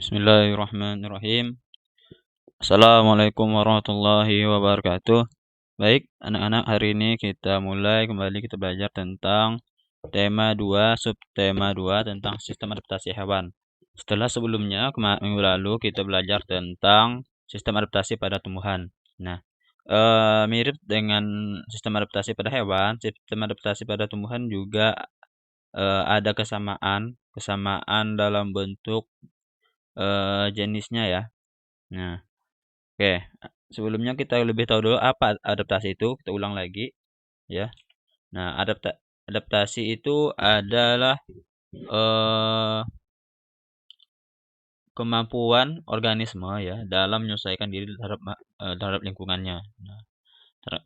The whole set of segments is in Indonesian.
Bismillahirrahmanirrahim. Assalamualaikum warahmatullahi wabarakatuh. Baik, anak-anak, hari ini kita kembali kita belajar tentang tema 2, subtema 2 tentang sistem adaptasi hewan. Setelah sebelumnya, minggu lalu kita belajar tentang sistem adaptasi pada tumbuhan. Nah, mirip dengan sistem adaptasi pada hewan, sistem adaptasi pada tumbuhan juga ada kesamaan dalam bentuk jenisnya ya. Nah, oke. Sebelumnya kita lebih tahu dulu apa adaptasi itu. Kita ulang lagi ya. Nah, adaptasi itu adalah kemampuan organisme ya dalam menyesuaikan diri terhadap lingkungannya. Nah,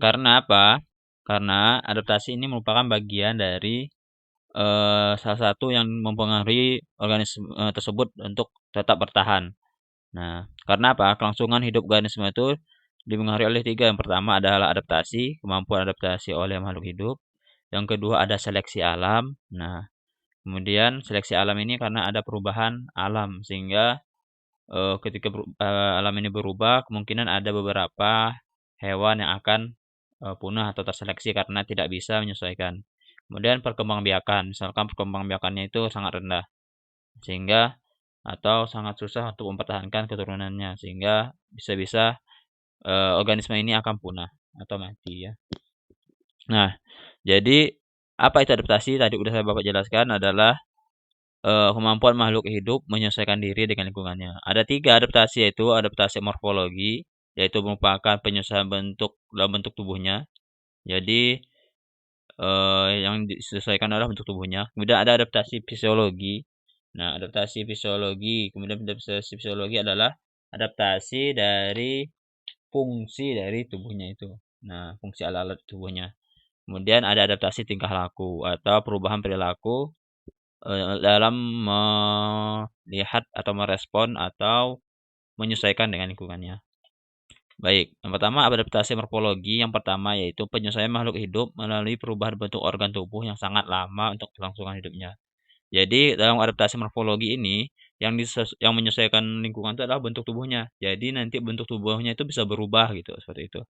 karena apa? Karena adaptasi ini merupakan bagian dari salah satu yang mempengaruhi organisme tersebut untuk tetap bertahan. Nah, karena apa? Kelangsungan hidup organisme itu dipengaruhi oleh 3. Yang pertama adalah adaptasi, kemampuan adaptasi oleh makhluk hidup. Yang kedua ada seleksi alam. Nah, kemudian seleksi alam ini karena ada perubahan alam sehingga ketika alam ini berubah, kemungkinan ada beberapa hewan yang akan punah atau terseleksi karena tidak bisa menyesuaikan. Kemudian perkembangbiakan, misalkan perkembangbiakannya itu sangat rendah sehingga atau sangat susah untuk mempertahankan keturunannya sehingga bisa-bisa organisme ini akan punah atau mati ya. Nah, jadi apa itu adaptasi? Tadi udah saya Bapak jelaskan adalah kemampuan makhluk hidup menyesuaikan diri dengan lingkungannya. Ada 3 adaptasi, yaitu adaptasi morfologi, yaitu merupakan penyesuaian dalam bentuk tubuhnya. Jadi yang disesuaikan adalah bentuk tubuhnya. Kemudian ada adaptasi fisiologi. Nah, adaptasi fisiologi, kemudian adaptasi fisiologi adalah adaptasi dari fungsi dari tubuhnya itu. Nah, fungsi alat-alat tubuhnya. Kemudian ada adaptasi tingkah laku atau perubahan perilaku dalam melihat atau merespon atau menyesuaikan dengan lingkungannya. Baik, yang pertama adaptasi morfologi. Yang pertama yaitu penyesuaian makhluk hidup melalui perubahan bentuk organ tubuh yang sangat lama untuk kelangsungan hidupnya. Jadi dalam adaptasi morfologi ini yang menyesuaikan lingkungan itu adalah bentuk tubuhnya. Jadi nanti bentuk tubuhnya itu bisa berubah gitu, seperti itu.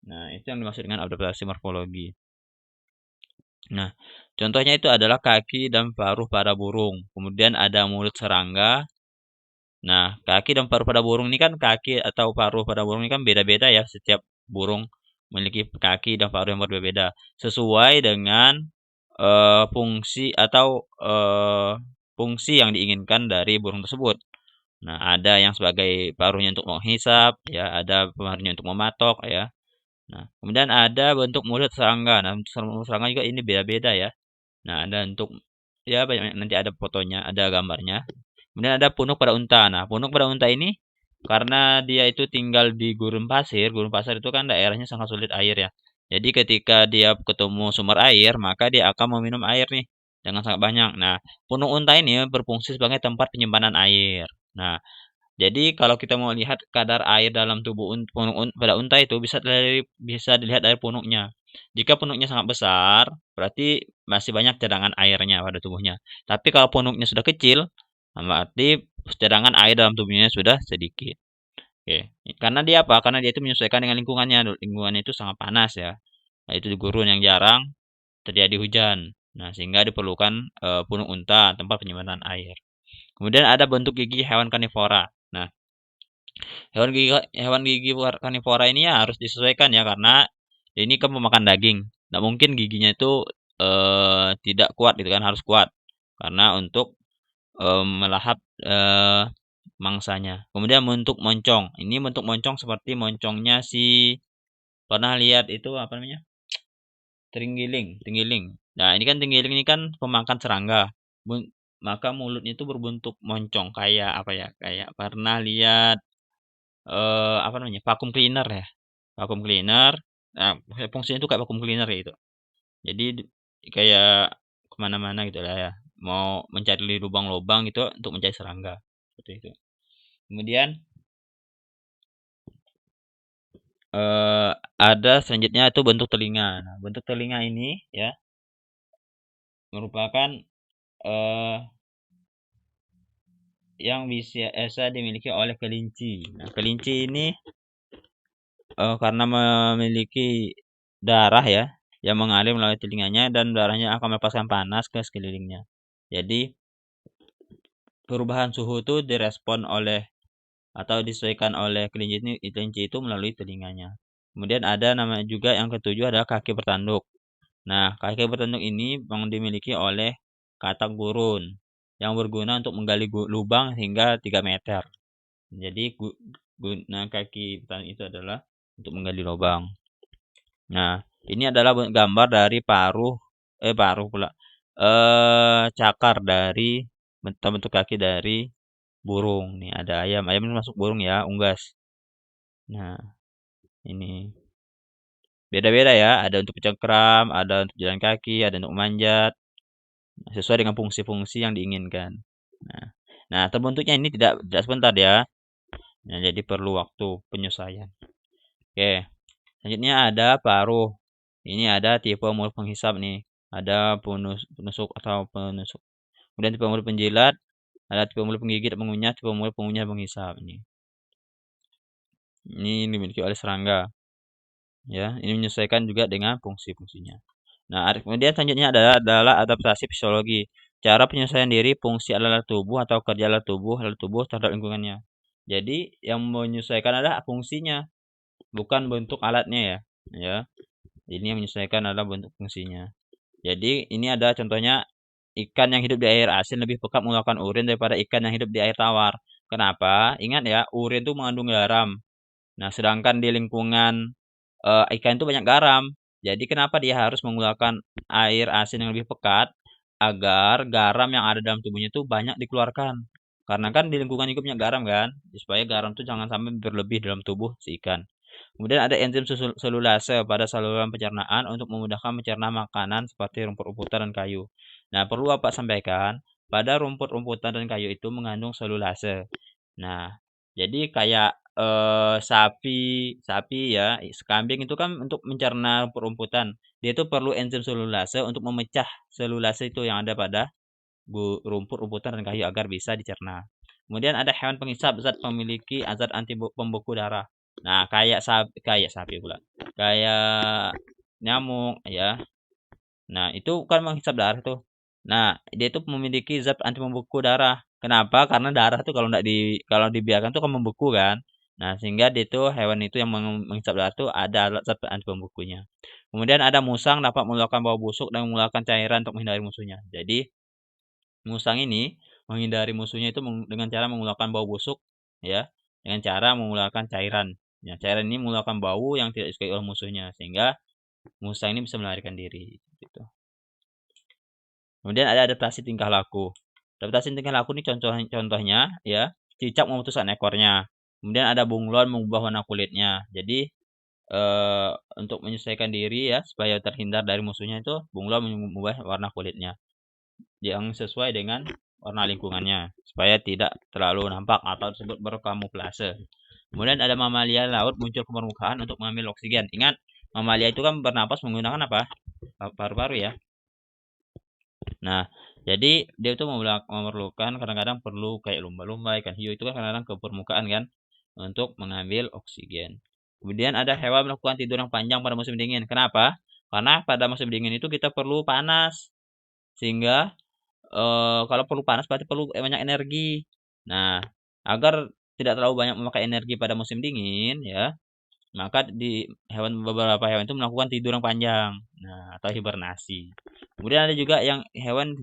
Nah, itu yang dimaksud dengan adaptasi morfologi. Nah, contohnya itu adalah kaki dan paruh pada burung. Kemudian ada mulut serangga. Nah, kaki dan paruh pada burung ini kan kaki atau paruh pada burung ini kan beda-beda ya. Setiap burung memiliki kaki dan paruh yang berbeda. Sesuai dengan fungsi atau fungsi yang diinginkan dari burung tersebut. Nah, ada yang sebagai paruhnya untuk menghisap, ya, ada paruhnya untuk mematok, ya. Nah, kemudian ada bentuk mulut serangga. Nah, untuk mulut serangga juga ini beda-beda ya. Nah, ada untuk ya banyak nanti ada fotonya, ada gambarnya. Kemudian ada punuk pada unta. Nah, punuk pada unta ini karena dia itu tinggal di gurun pasir itu kan daerahnya sangat sulit air ya. Jadi ketika dia ketemu sumber air, maka dia akan meminum air nih dengan sangat banyak. Nah, punuk unta ini berfungsi sebagai tempat penyimpanan air. Nah, jadi kalau kita mau lihat kadar air dalam tubuh pada unta itu bisa dilihat dari punuknya. Jika punuknya sangat besar, berarti masih banyak cadangan airnya pada tubuhnya. Tapi kalau punuknya sudah kecil, berarti cadangan air dalam tubuhnya sudah sedikit. Oke. Karena dia apa? Karena dia itu menyesuaikan dengan lingkungannya. Lingkungannya itu sangat panas ya. Nah, itu di gurun yang jarang terjadi hujan. Nah, sehingga diperlukan punuk unta, tempat penyimpanan air. Kemudian ada bentuk gigi hewan karnivora. Nah, hewan gigi karnivora ini ya harus disesuaikan ya karena ini kan memakan daging. Nggak mungkin giginya itu tidak kuat gitu kan, harus kuat karena untuk melahap mangsanya. Kemudian bentuk moncong. Ini bentuk moncong seperti moncongnya si pernah lihat itu apa namanya? Terenggiling. Nah, ini kan terenggiling ini kan pemakan serangga. Maka mulutnya itu berbentuk moncong kayak apa ya? Kayak pernah lihat apa namanya, vacuum cleaner ya, vacuum cleaner. Nah, fungsinya itu kayak vacuum cleaner gitu. Jadi kayak kemana-mana gitu lah ya, mau mencari lubang-lubang gitu untuk mencari serangga, seperti itu. Kemudian ada selanjutnya itu bentuk telinga. Nah, bentuk telinga ini ya merupakan yang bisa dimiliki oleh kelinci. Nah, kelinci ini karena memiliki darah ya yang mengalir melalui telinganya dan darahnya akan melepaskan panas ke sekelilingnya. Jadi perubahan suhu itu direspon oleh atau disesuaikan oleh kelinci itu melalui telinganya. Kemudian ada namanya juga yang ketujuh adalah kaki bertanduk. Nah, kaki bertanduk ini memang dimiliki oleh katak gurun yang berguna untuk menggali lubang hingga 3 meter. Jadi guna kaki bertanduk itu adalah untuk menggali lubang. Nah, ini adalah gambar dari paruh pula. Cakar dari bentuk kaki dari burung. Nih ada ayam. Ayam ini masuk burung ya, unggas. Nah, ini beda-beda ya. Ada untuk pencengkram, ada untuk jalan kaki, ada untuk manjat. Sesuai dengan fungsi-fungsi yang diinginkan. Nah, terbentuknya ini tidak sebentar ya. Nah, jadi perlu waktu penyesuaian. Oke. Selanjutnya ada paruh. Ini ada tipe mulut penghisap nih. Ada penusuk atau penusuk. Kemudian tipe mulut penjilat, ada tipe mulut penggigit pengunyah, tipe mulut pengunyah penghisap ini. Ini dimiliki oleh serangga. Ya, ini menyesuaikan juga dengan fungsi-fungsinya. Nah, kemudian selanjutnya adalah adaptasi fisiologi. Cara penyesuaian diri fungsi alat tubuh atau kerja alat tubuh terhadap lingkungannya. Jadi, yang menyesuaikan adalah fungsinya, bukan bentuk alatnya ya. Ya. Ini yang menyesuaikan adalah bentuk fungsinya. Jadi, ini ada contohnya ikan yang hidup di air asin lebih pekat mengeluarkan urin daripada ikan yang hidup di air tawar. Kenapa? Ingat ya, urin itu mengandung garam. Nah, sedangkan di lingkungan ikan itu banyak garam. Jadi kenapa dia harus mengeluarkan air asin yang lebih pekat agar garam yang ada dalam tubuhnya itu banyak dikeluarkan. Karena kan di lingkungan hidupnya garam kan, supaya garam itu jangan sampai berlebih dalam tubuh si ikan. Kemudian ada enzim selulase pada saluran pencernaan untuk memudahkan mencerna makanan seperti rumput-rumputan dan kayu. Nah, perlu Bapak sampaikan, pada rumput-rumputan dan kayu itu mengandung selulase. Nah, jadi kayak sapi ya, kambing itu kan untuk mencerna rumput-rumputan. Dia itu perlu enzim selulase untuk memecah selulase itu yang ada pada rumput-rumputan dan kayu agar bisa dicerna. Kemudian ada hewan penghisap zat memiliki zat anti pembeku darah. Nah, kayak sapi pula. Kayak nyamuk ya. Nah, itu kan menghisap darah tuh. Nah, dia itu memiliki zat anti pembeku darah. Kenapa? Karena darah tuh kalau dibiarkan tuh kan membeku kan. Nah, sehingga dia itu hewan itu yang menghisap darah tuh ada zat anti pembekunya. Kemudian ada musang dapat mengeluarkan bau busuk dan mengeluarkan cairan untuk menghindari musuhnya. Jadi, musang ini menghindari musuhnya itu dengan cara mengeluarkan bau busuk ya, dengan cara mengeluarkan cairan. Ya, cairan ini mengeluarkan bau yang tidak disukai oleh musuhnya sehingga musang ini bisa melarikan diri gitu. Kemudian ada adaptasi tingkah laku. Adaptasi tingkah laku ini contohnya ya, cicak memutuskan ekornya. Kemudian ada bunglon mengubah warna kulitnya. Jadi untuk menyesuaikan diri ya supaya terhindar dari musuhnya itu bunglon mengubah warna kulitnya yang sesuai dengan warna lingkungannya supaya tidak terlalu nampak atau disebut berkamuflase. Kemudian ada mamalia laut muncul ke permukaan untuk mengambil oksigen. Ingat, mamalia itu kan bernapas menggunakan apa? Paru-paru ya. Nah, jadi dia itu memerlukan kadang-kadang perlu kayak lumba-lumba, ikan hiu itu kan kadang-kadang ke permukaan kan untuk mengambil oksigen. Kemudian ada hewan melakukan tidur yang panjang pada musim dingin. Kenapa? Karena pada musim dingin itu kita perlu panas. Sehingga kalau perlu panas berarti perlu banyak energi. Nah, agar tidak terlalu banyak memakai energi pada musim dingin ya, maka beberapa hewan itu melakukan tidur yang panjang. Nah, atau hibernasi. Kemudian ada juga yang hewan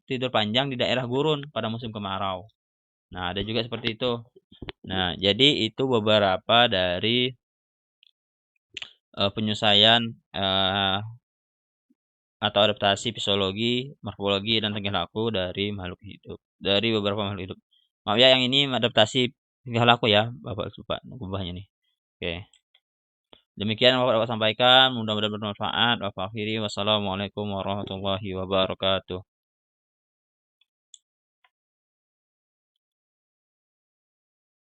tidur panjang di daerah gurun pada musim kemarau. Nah, ada juga seperti itu. Nah, jadi itu beberapa dari penyesuaian atau adaptasi fisiologi, morfologi, dan tingkah laku dari makhluk hidup, dari beberapa makhluk hidup. Maaf ya, yang ini adaptasi tingkah laku ya, Bapak lupa ubahnya nih. Oke. Demikian yang Bapak sampaikan, mudah-mudahan bermanfaat. Wassalamualaikum warahmatullahi wabarakatuh.